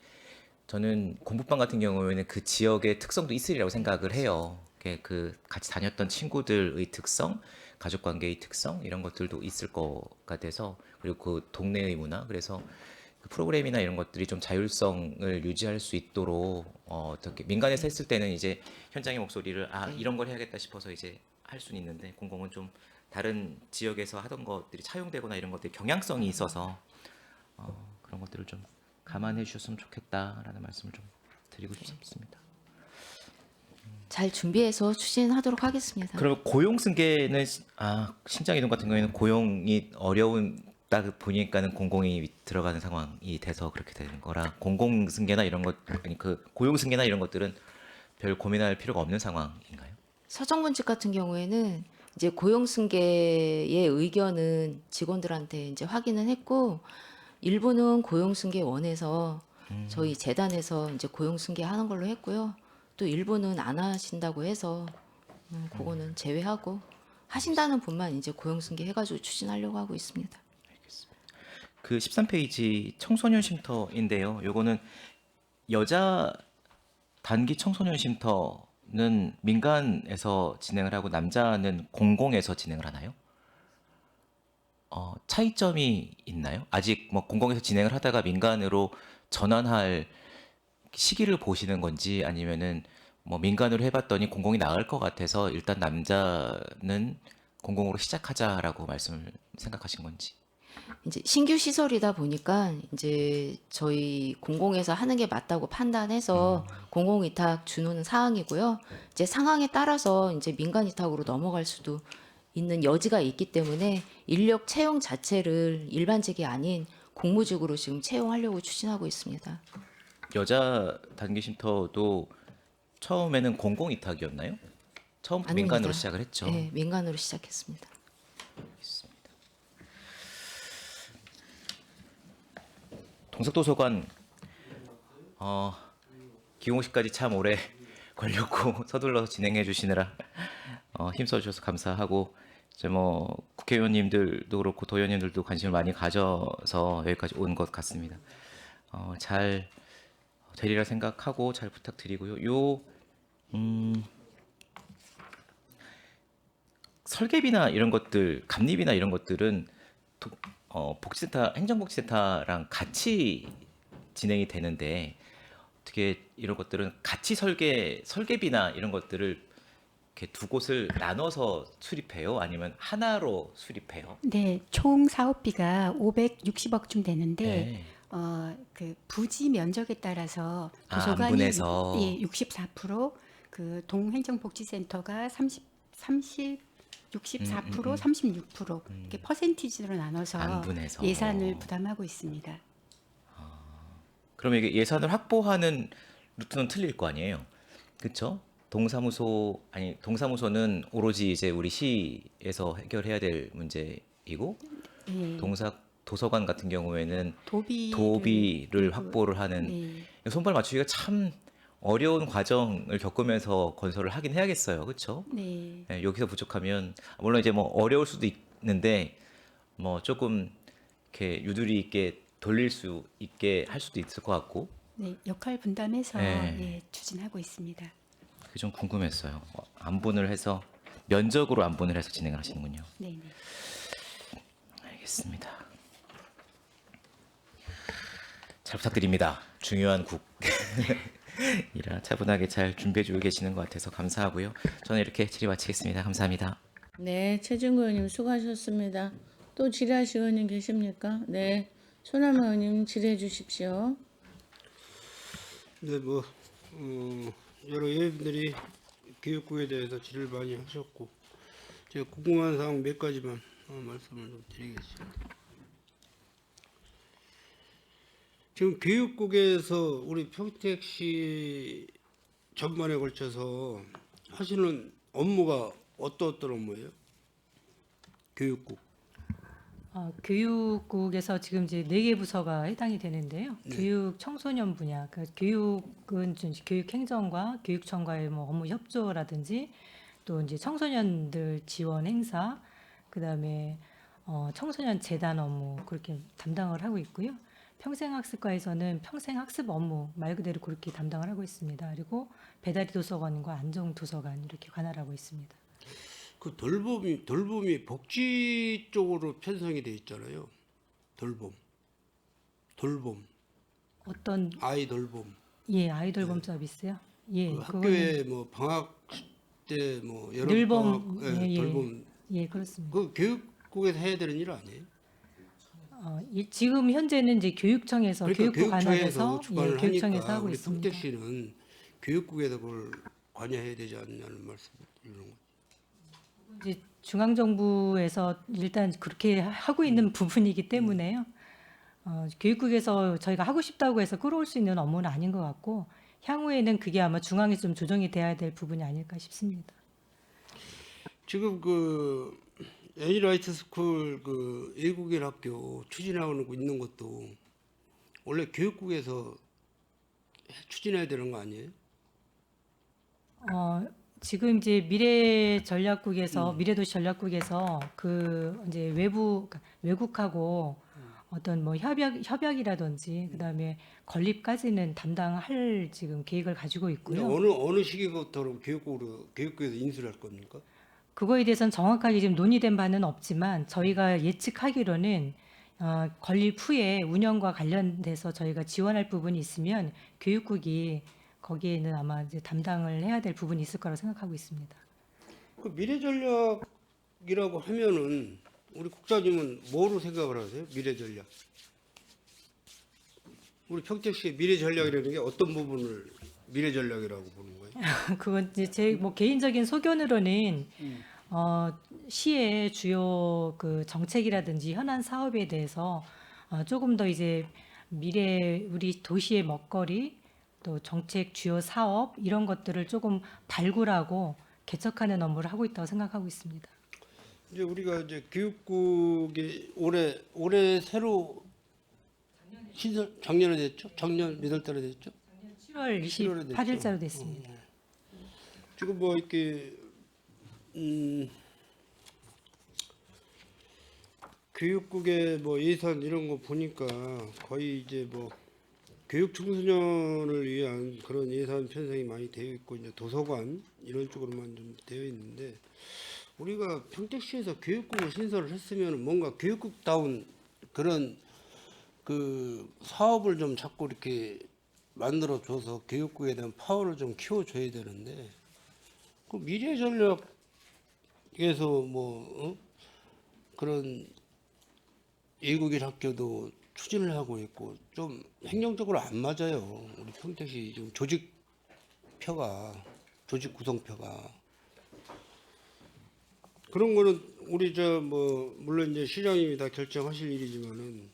저는 공부방 같은 경우에는 그 지역의 특성도 있으리라고 생각을 해요. 그 같이 다녔던 친구들의 특성, 가족 관계의 특성 이런 것들도 있을 것 같아서 그리고 그 동네의 문화 그래서 그 프로그램이나 이런 것들이 좀 자율성을 유지할 수 있도록 어떻게 민간에서 했을 때는 이제 현장의 목소리를 이런 걸 해야겠다 싶어서 이제 할 수는 있는데 공공은 좀 다른 지역에서 하던 것들이 차용되거나 이런 것들이 경향성이 있어서 그런 것들을 좀 감안해 주셨으면 좋겠다라는 말씀을 좀 드리고 싶습니다. 잘 준비해서 추진하도록 하겠습니다. 그럼 고용 승계는 신장 이동 같은 경우에는 고용이 어려운다 보니까는 공공이 들어가는 상황이 돼서 그렇게 되는 거라 공공 승계나 이런 것 아니 그 고용 승계나 이런 것들은 별 고민할 필요가 없는 상황인가요? 서정문집 같은 경우에는 이제 고용 승계의 의견은 직원들한테 이제 확인을 했고 일부는 고용 승계 원해서 저희 재단에서 이제 고용 승계 하는 걸로 했고요. 또 일부는 안 하신다고 해서 그거는 제외하고 하신다는 분만 이제 고용 승계 해가지고 추진하려고 하고 있습니다. 그 13페이지 청소년 쉼터인데요. 요거는 여자 단기 청소년 쉼터는 민간에서 진행을 하고 남자는 공공에서 진행을 하나요? 차이점이 있나요? 아직 뭐 공공에서 진행을 하다가 민간으로 전환할 시기를 보시는 건지 아니면은 뭐 민간으로 해봤더니 공공이 나을 것 같아서 일단 남자는 공공으로 시작하자라고 말씀을 생각하신 건지. 이제 신규 시설이다 보니까 이제 저희 공공에서 하는 게 맞다고 판단해서 공공위탁 주는 사항이고요. 이제 상황에 따라서 이제 민간위탁으로 넘어갈 수도 있는 여지가 있기 때문에 인력 채용 자체를 일반직이 아닌 공무직으로 지금 채용하려고 추진하고 있습니다. 여자 단기 쉼터도 처음에는 공공 위탁이었나요? 처음부터 아닙니다. 민간으로 시작을 했죠. 네, 민간으로 시작했습니다. 동석도서관 기공식까지 참 오래 걸렸고 서둘러서 진행해 주시느라 힘써 주셔서 감사하고 이제 뭐 국회의원님들도 그렇고 도의원님들도 관심을 많이 가져서 여기까지 온 것 같습니다. 잘 되리라 생각하고 잘 부탁드리고요. 설계비나 이런 것들, 감리비나 이런 것들은 복지센터, 행정복지센터랑 같이 진행이 되는데 어떻게 이런 것들은 같이 설계비나 이런 것들을 이렇게 두 곳을 나눠서 수립해요? 아니면 하나로 수립해요? 네, 총 사업비가 560억쯤 되는데 네. 그 부지 면적에 따라서 아, 도서관이 안분해서. 64%, 그 동행정복지센터가 64%, 36% 이렇게 퍼센티지로 나눠서 안분해서. 예산을 부담하고 있습니다. 그러면 이게 예산을 확보하는 루트는 틀릴 거 아니에요? 그렇죠? 동사무소는 오로지 이제 우리 시에서 해결해야 될 문제이고 네, 도서관 같은 경우에는 도비를 도비를 확보를 하는 네, 손발 맞추기가 참 어려운 과정을 겪으면서 건설을 하긴 해야겠어요. 그렇죠? 네, 여기서 부족하면 물론 이제 뭐 어려울 수도 있는데 뭐 조금 이렇게 유두리 있게 돌릴 수 있게 할 수도 있을 것 같고 네, 역할 분담해서 네. 예, 추진하고 있습니다. 그게 좀 궁금했어요. 안분을 해서 면적으로 안분을 해서 진행을 하시는군요. 네, 네. 알겠습니다. 잘 부탁드립니다. 중요한 국이라 차분하게 잘 준비해주고 계시는 것 같아서 감사하고요. 저는 이렇게 질의 마치겠습니다. 감사합니다. 네, 최진구 의원님 수고하셨습니다. 또 질의하실 의원님 계십니까? 네, 손남희 의원님 질의해 주십시오. 네, 뭐 여러 의원들이 교육부에 대해서 질의를 많이 하셨고 제가 궁금한 사항 몇 가지만 말씀을 좀 드리겠습니다. 지금 교육국에서 우리 평택시 전반에 걸쳐서 하시는 업무가 어떤 업무예요? 교육국. 교육국에서 지금 이제 4개 부서가 해당이 되는데요. 네. 교육 청소년 분야, 그러니까 교육은 좀 교육행정과 교육청과의 뭐 업무 협조라든지 또 이제 청소년들 지원 행사, 그다음에 청소년 재단 업무 그렇게 담당을 하고 있고요. 평생학습과에서는 평생학습 업무 말 그대로 그렇게 담당을 하고 있습니다. 그리고 배다리 도서관과 안정 도서관 이렇게 관할하고 있습니다. 그 돌봄이 복지 쪽으로 편성이 돼 있잖아요. 돌봄. 어떤 아이 돌봄. 아이돌 범 서비스요? 예, 그 그거는 학교에 뭐 방학 때 뭐 여름 늘봄, 방학 돌봄 예, 그렇습니다. 그 교육국에서 해야 되는 일 아니에요? 지금 현재는 이제 교육청에서 그러니까 교육부 관할해서 주관을 교육청에서 하니까 하고 우리 있습니다. 평택시는 교육국에서 그걸 관여해야 되지 않느냐는 말씀 이런 거. 이제 중앙 정부에서 일단 그렇게 하고 있는 부분이기 때문에요. 교육국에서 저희가 하고 싶다고 해서 끌어올 수 있는 업무는 아닌 것 같고 향후에는 그게 아마 중앙에서 좀 조정이 돼야 될 부분이 아닐까 싶습니다. 지금 그 애니라이트 스쿨 그 외국인 학교 추진하고 있는 것도 원래 교육국에서 추진해야 되는 거 아니에요? 지금 이제 미래도시 전략국에서 그 이제 외국하고 어떤 뭐 협약이라든지 그다음에 건립까지는 담당할 지금 계획을 가지고 근데 있고요. 어느 시기부터 교육국에서 인수를 할 겁니까? 그거에 대해서는 정확하게 지금 논의된 바는 없지만 저희가 예측하기로는 건립 후에 운영과 관련돼서 저희가 지원할 부분이 있으면 교육국이 거기에는 아마 이제 담당을 해야 될 부분이 있을 거라고 생각하고 있습니다. 그 미래전략이라고 하면은 우리 국장님은 뭐로 생각을 하세요? 미래 전략. 우리 평택시의 미래 전략이라는 게 어떤 부분을 미래 전략이라고 보는 거예요? 그건 이제 제 뭐 개인적인 소견으로는 시의 주요 그 정책이라든지 현안 사업에 대해서 조금 더 이제 미래 우리 도시의 먹거리 또 정책 주요 사업 이런 것들을 조금 발굴하고 개척하는 업무를 하고 있다고 생각하고 있습니다. 이제 우리가 이제 교육국이 올해 새로 신설 작년에 됐죠? 작년 몇 월 달에 됐죠? 7월 7월에 됐죠? 28일자로 됐습니다. 지금 뭐 이렇게 교육국의 뭐 예산 이런 거 보니까 거의 이제 뭐 교육 청소년을 위한 그런 예산 편성이 많이 되어 있고 이제 도서관 이런 쪽으로만 좀 되어 있는데 우리가 평택시에서 교육국을 신설을 했으면 뭔가 교육국다운 그런 그 사업을 좀 자꾸 이렇게 만들어 줘서 교육국에 대한 파워를 좀 키워줘야 되는데 그 미래 전략에서 뭐 그런 외국인 학교도 추진을 하고 있고 좀 행정적으로 안 맞아요. 우리 평택시 지금 조직 구성표가 그런 거는 우리 저 뭐 물론 이제 시장님이 다 결정하실 일이지만은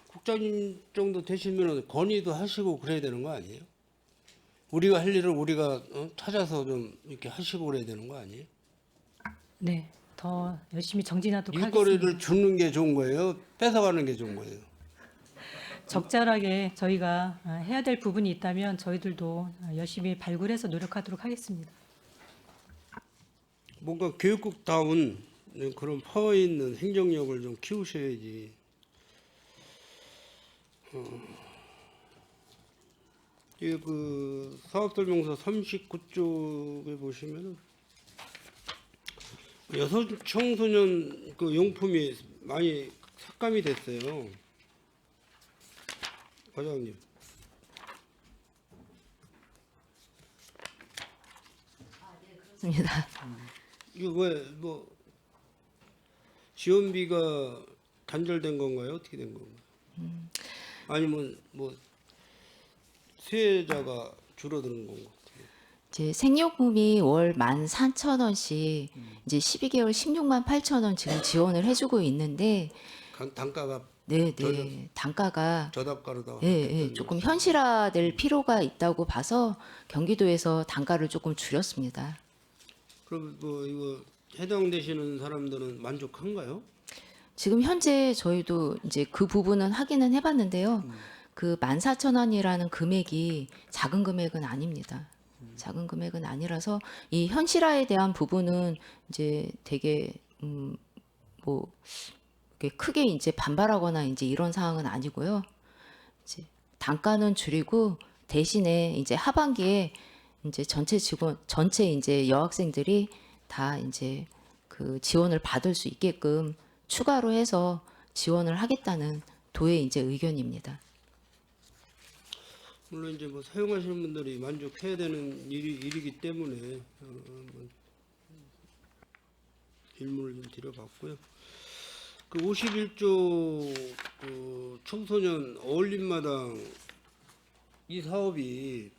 국장님 정도 되시면은 건의도 하시고 그래야 되는 거 아니에요? 우리가 할 일을 우리가 찾아서 좀 이렇게 하시고 그래야 되는 거 아니에요? 네, 더 열심히 정진하도록 일거리를 하겠습니다. 주는 게 좋은 거예요? 뺏어가는 게 좋은 거예요? 적절하게 저희가 해야 될 부분이 있다면 저희들도 열심히 발굴해서 노력하도록 하겠습니다. 뭔가 교육국다운 그런 파워 있는 행정력을 좀 키우셔야지. 이 그 사업설명서 39쪽에 보시면은 여성 청소년 그 용품이 많이 삭감이 됐어요. 과장님. 그렇습니다. 이거 왜 뭐 지원비가 단절된 건가요? 어떻게 된 건가요? 아니면 뭐 수혜자가 줄어드는 건가? 이제 생료금이 월 14,000원씩 이제 12개월 16만 8천 원 지금 지원을 해주고 있는데 단가가 네네 단가가 저답가로다. 조금 현실화될 필요가 있다고 봐서 경기도에서 단가를 조금 줄였습니다. 그럼 뭐 이거 해당되시는 사람들은 만족한가요? 지금 현재 저희도 이제 그 부분은 확인은 해봤는데요. 그 14,000원이라는 금액이 작은 금액은 아닙니다. 작은 금액은 아니라서 이 현실화에 대한 부분은 이제 되게 뭐 이렇게 크게 이제 반발하거나 이제 이런 상황은 아니고요. 이제 단가는 줄이고 대신에 이제 하반기에 이제 전체 이제 여학생들이 다 이제 그 지원을 받을 수 있게끔 추가로 해서 지원을 하겠다는 도의 이제 의견입니다. 물론 이제 뭐 사용하시는 분들이 만족해야 되는 일이기 때문에 뭐 질문을 좀 드려봤고요. 그 51조 그 청소년 어울림마당 이 사업이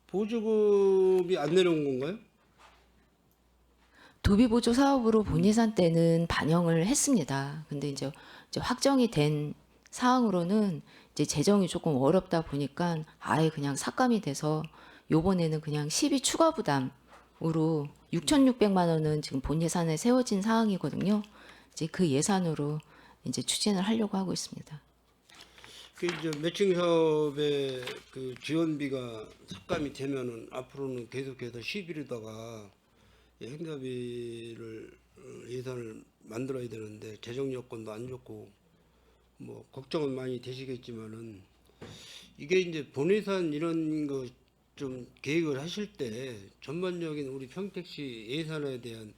보조금이 안 내려온 건가요? 도비보조 사업으로 본 예산 때는 반영을 했습니다. 근데 이제 확정이 된 사항으로는 이제 재정이 조금 어렵다 보니까 아예 그냥 삭감이 돼서 요번에는 그냥 시비 추가 부담으로 6,600만 원은 지금 본 예산에 세워진 사항이거든요. 이제 그 예산으로 이제 추진을 하려고 하고 있습니다. 그 이제 매칭 사업의 그 지원비가 삭감이 되면은 앞으로는 계속해서 시비로다가 행사비를 예산을 만들어야 되는데 재정 여건도 안 좋고 뭐 걱정은 많이 되시겠지만은 이게 이제 본예산 이런 거 좀 계획을 하실 때 전반적인 우리 평택시 예산에 대한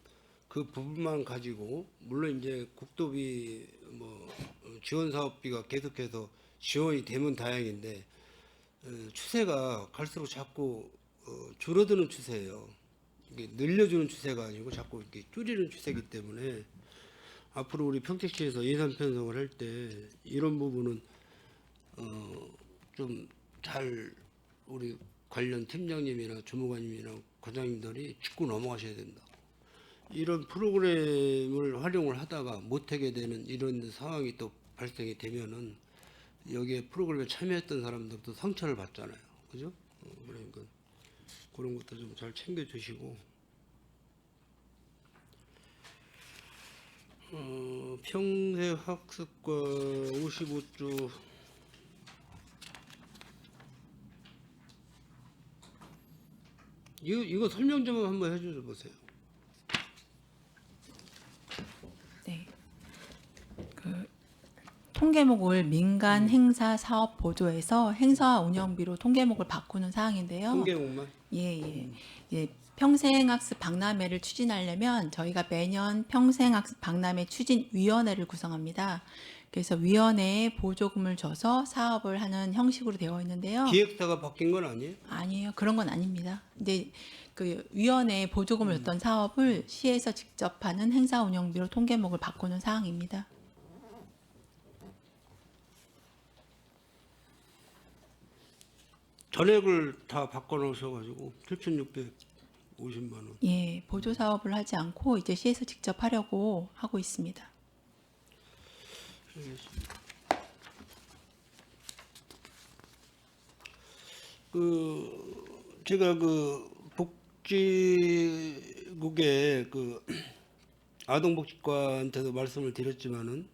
그 부분만 가지고 물론 이제 국도비 뭐 지원 사업비가 계속해서 지원이 되면 다행인데 추세가 갈수록 자꾸 줄어드는 추세예요. 이게 늘려주는 추세가 아니고 자꾸 이렇게 줄이는 추세이기 때문에 앞으로 우리 평택시에서 예산 편성을 할 때 이런 부분은 좀 잘 우리 관련 팀장님이나 주무관님이나 과장님들이 짚고 넘어가셔야 된다. 이런 프로그램을 활용을 하다가 못하게 되는 이런 상황이 또 발생이 되면은 여기에 프로그램에 참여했던 사람들도 상처를 받잖아요. 그죠? 그러니까 그런 것도 좀 잘 챙겨주시고 평생학습과 55조 이거 설명 좀 한번 해줘 보세요. 네. 그 통계목을 민간 행사 사업 보조에서 행사 운영비로 통계목을 바꾸는 사항인데요. 통계목만. 예. 평생학습 박람회를 추진하려면 저희가 매년 평생학습 박람회 추진위원회를 구성합니다. 그래서 위원회에 보조금을 줘서 사업을 하는 형식으로 되어 있는데요. 기획사가 바뀐 건 아니에요? 아니에요. 그런 건 아닙니다. 근데 그 위원회에 보조금을 줬던 사업을 시에서 직접 하는 행사 운영비로 통계목을 바꾸는 사항입니다. 전액을 다 바꿔놓으셔가지고 7,650만 원. 예, 보조 사업을 하지 않고 이제 시에서 직접 하려고 하고 있습니다. 제가 복지국의 아동복지과한테도 말씀을 드렸지만은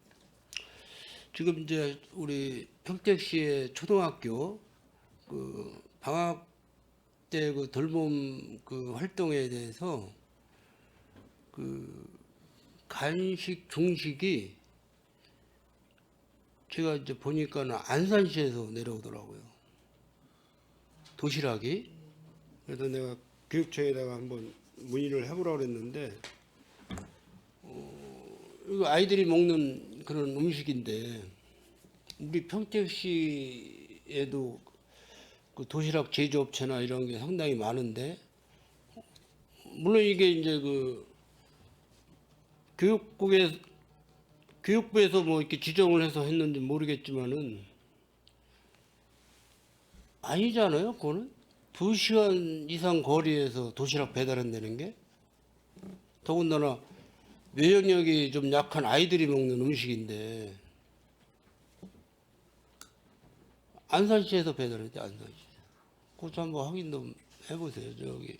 지금 이제 우리 평택시의 초등학교 방학 때 돌봄 활동에 대해서 간식 중식이 제가 이제 보니까는 안산시에서 내려오더라고요. 도시락이. 그래서 내가 교육청에다가 한번 문의를 해보라고 그랬는데 이거 아이들이 먹는 그런 음식인데 우리 평택시에도 도시락 제조업체나 이런 게 상당히 많은데 물론 이게 이제 교육부에서 뭐 이렇게 지정을 해서 했는지 모르겠지만은 아니잖아요. 그거는 2시간 이상 거리에서 도시락 배달한다는 게 더군다나 면역력이 좀 약한 아이들이 먹는 음식인데 안산시에서 배달했대. 안산시. 그것도 한번 확인 좀 해보세요. 저기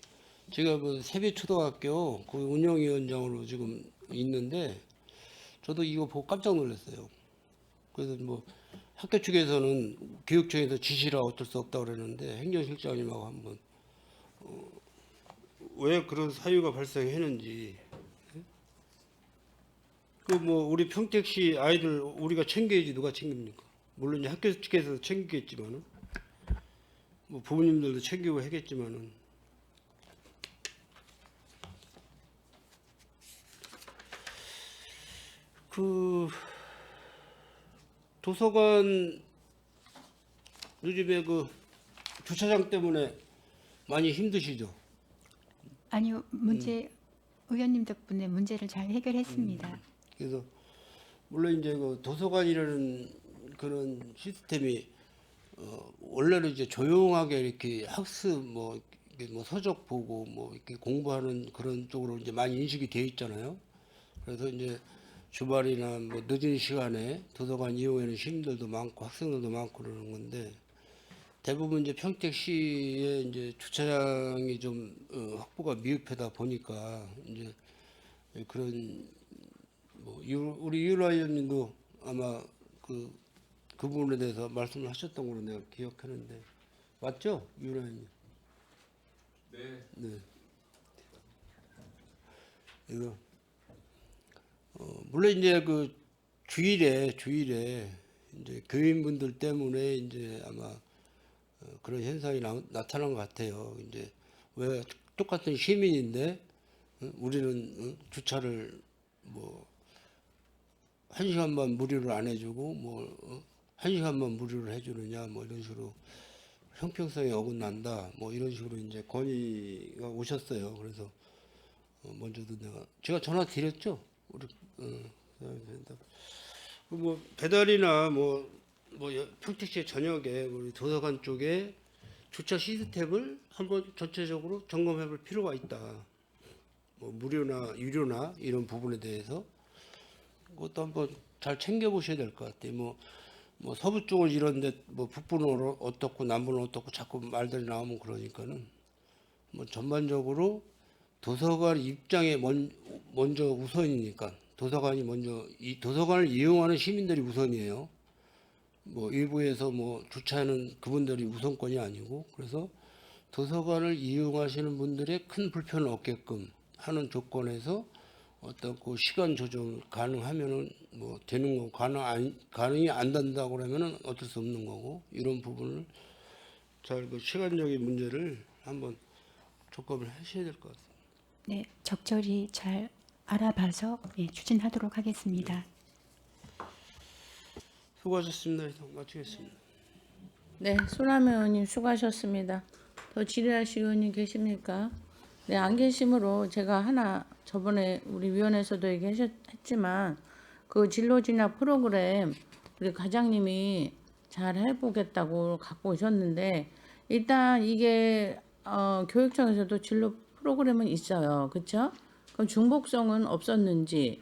제가 세배초등학교 운영위원장으로 지금 있는데 저도 이거 보고 깜짝 놀랐어요. 그래서 학교 측에서는 교육청에서 지시라 어쩔 수 없다고 그랬는데 행정실장님하고 한번 왜 그런 사유가 발생했는지 우리 평택시 아이들 우리가 챙겨야지 누가 챙깁니까? 물론 이제 학교 측에서 챙기겠지만은 부모님들도 챙기고 하겠지만은 도서관 요즘에 주차장 때문에 많이 힘드시죠? 아니요, 의원님 덕분에 문제를 잘 해결했습니다. 그래서 물론 이제 도서관이라는 그런 시스템이 원래는 이제 조용하게 이렇게 학습 서적 보고 이렇게 공부하는 그런 쪽으로 이제 많이 인식이 되어 있잖아요. 그래서 이제 주말이나 늦은 시간에 도서관 이용하는 시민들도 많고 학생들도 많고 그러는 건데 대부분 이제 평택시에 이제 주차장이 좀 확보가 미흡하다 보니까 이제 그런 우리 유라 의원님도 아마 그 부분에 대해서 말씀을 하셨던 걸로 내가 기억하는데 맞죠, 유라 의원님? 네. 이거 물론 이제 주일에 이제 교인분들 때문에 이제 아마 그런 현상이 나타난 것 같아요. 이제 왜 똑같은 시민인데 우리는 주차를 1시간만 무료를 안 해주고 1시간만 무료를 해주느냐 이런 식으로 형평성에 어긋난다 이런 식으로 이제 건의가 오셨어요. 그래서 먼저도 제가 전화 드렸죠. 우리 뭐 배달이나 뭐 평택시 전역에 우리 도서관 쪽에 주차 시스템을 한번 전체적으로 점검해볼 필요가 있다. 뭐 무료나 유료나 이런 부분에 대해서 그것도 한번 잘 챙겨보셔야 될 것 같아요. 뭐 서부 쪽은 이런데 뭐 북부는 어떻고 남부는 어떻고 자꾸 말들이 나오면 그러니까는 뭐 전반적으로 도서관 입장에 먼저 우선이니까 도서관이 먼저 이 도서관을 이용하는 시민들이 우선이에요. 뭐 일부에서 뭐 주차하는 그분들이 우선권이 아니고 그래서 도서관을 이용하시는 분들의 큰 불편을 없게끔 하는 조건에서 어떤 그 시간 조정 가능하면은 뭐 되는 거고 가능이 안 된다고 그러면은 어쩔 수 없는 거고 이런 부분을 잘 그 시간적인 문제를 한번 점검을 하셔야 될 것 같습니다. 네, 적절히 잘 알아봐서 예, 추진하도록 하겠습니다. 수고하셨습니다. 이상 마치겠습니다. 네, 소라미 의원님 수고하셨습니다. 더 질의하실 의원님 계십니까? 네, 안 계심으로 제가 하나 저번에 우리 위원회에서도 얘기했지만 그 진로진학 프로그램 우리 과장님이 잘 해보겠다고 갖고 오셨는데 일단 이게 교육청에서도 진로 프로그램은 있어요, 그렇죠? 그럼 중복성은 없었는지,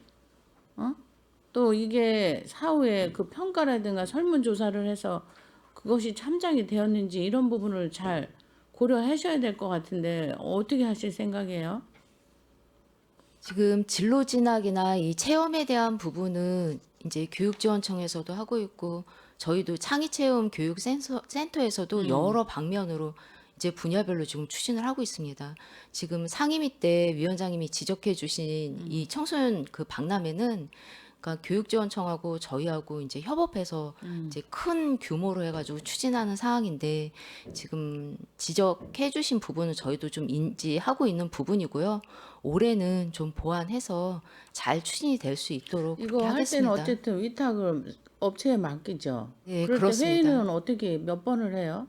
또 이게 사후에 그 평가라든가 설문조사를 해서 그것이 참작이 되었는지 이런 부분을 잘 고려하셔야 될 것 같은데 어떻게 하실 생각이에요? 지금 진로 진학이나 이 체험에 대한 부분은 이제 교육지원청에서도 하고 있고 저희도 창의체험 교육센터에서도 여러 방면으로 이제 분야별로 지금 추진을 하고 있습니다. 지금 상임위 때 위원장님이 지적해 주신 이 청소년 그 박람회는 그러니까 교육지원청하고 저희하고 이제 협업해서 이제 큰 규모로 해가지고 추진하는 사항인데 지금 지적해 주신 부분은 저희도 좀 인지하고 있는 부분이고요. 올해는 좀 보완해서 잘 추진이 될 수 있도록 이거 그렇게 할 때는 하겠습니다. 어쨌든 위탁을 업체에 맡기죠. 네, 그럴 때 그렇습니다. 회의는 어떻게 몇 번을 해요?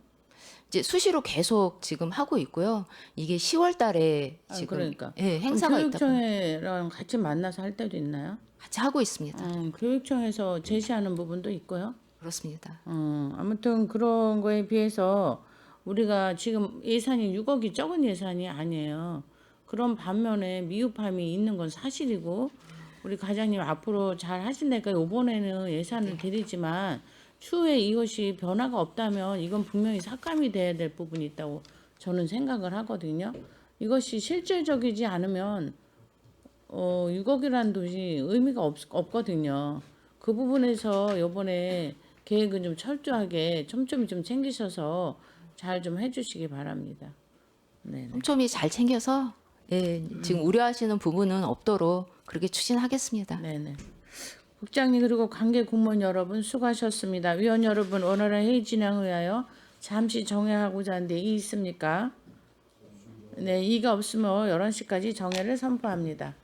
이제 수시로 계속 지금 하고 있고요. 이게 10월 달에 아, 지금 그러니까. 예, 그럼 행사가 있다 보니 교육청이랑 같이 만나서 할 때도 있나요? 같이 하고 있습니다. 교육청에서 제시하는 부분도 있고요. 그렇습니다. 아무튼 그런 거에 비해서 우리가 지금 예산이 6억이 적은 예산이 아니에요. 그런 반면에 미흡함이 있는 건 사실이고 우리 과장님 앞으로 잘 하신다니까 이번에는 예산을 드리지만 추후에 이것이 변화가 없다면 이건 분명히 삭감이 돼야 될 부분이 있다고 저는 생각을 하거든요. 이것이 실질적이지 않으면 6억이라는 돈이 의미가 없거든요. 그 부분에서 이번에 계획은 좀 철저하게 촘촘히 좀 챙기셔서 잘 좀 해주시기 바랍니다. 네. 촘촘히 잘 챙겨서 예, 지금 우려하시는 부분은 없도록 그렇게 추진하겠습니다. 네네. 국장님 그리고 관계 공무원 여러분 수고하셨습니다. 위원 여러분 원활한 회의 진행을 위하여 잠시 정회하고자 하는데 이의 있습니까? 네, 이의가 없으면 11시까지 정회를 선포합니다.